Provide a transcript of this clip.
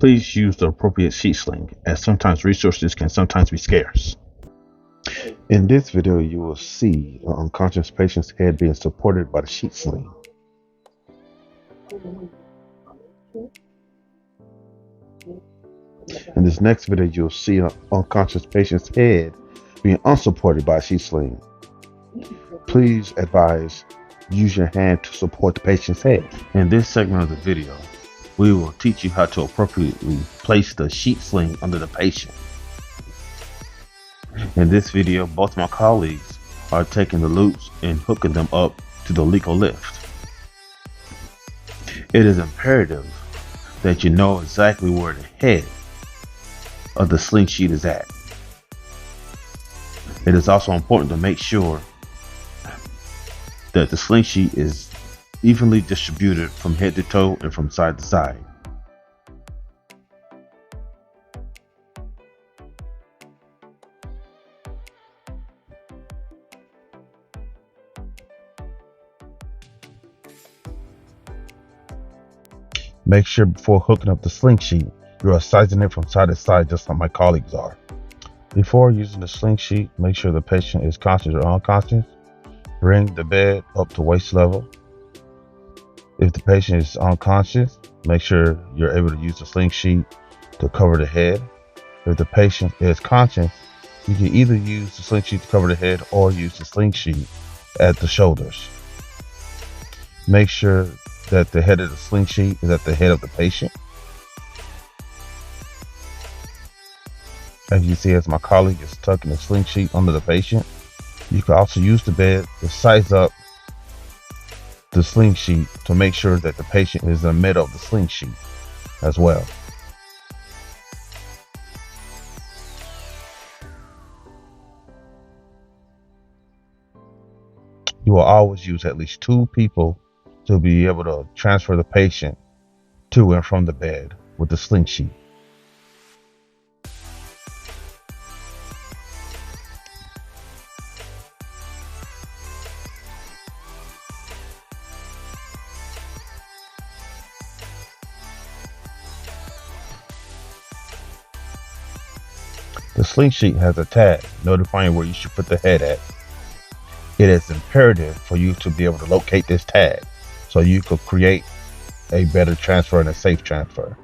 Please use the appropriate sheet sling, as sometimes resources can sometimes be scarce. In this video, you will see an unconscious patient's head being supported by the sheet sling. In this next video, you'll see an unconscious patient's head being unsupported by a sheet sling. Please advise, use your hand to support the patient's head. In this segment of the video, we will teach you how to appropriately place the sheet sling under the patient. In this video, both my colleagues are taking the loops and hooking them up to the Liko lift. It is imperative that you know exactly where the head of the sling sheet is at. It is also important to make sure that the sling sheet is evenly distributed from head to toe and from side to side. Make sure before hooking up the sling sheet, you are sizing it from side to side just like my colleagues are. Before using the sling sheet, make sure the patient is conscious or unconscious. Bring the bed up to waist level. If the patient is unconscious, make sure you're able to use the sling sheet to cover the head. If the patient is conscious, you can either use the sling sheet to cover the head or use the sling sheet at the shoulders. Make sure that the head of the sling sheet is at the head of the patient. As you see, as my colleague is tucking the sling sheet under the patient, you can also use the bed to size up the sling sheet to make sure that the patient is in the middle of the sling sheet as well. You will always use at least 2 people to be able to transfer the patient to and from the bed with the sling sheet. The sling sheet has a tag notifying where you should put the head at. It is imperative for you to be able to locate this tag so you could create a better transfer and a safe transfer.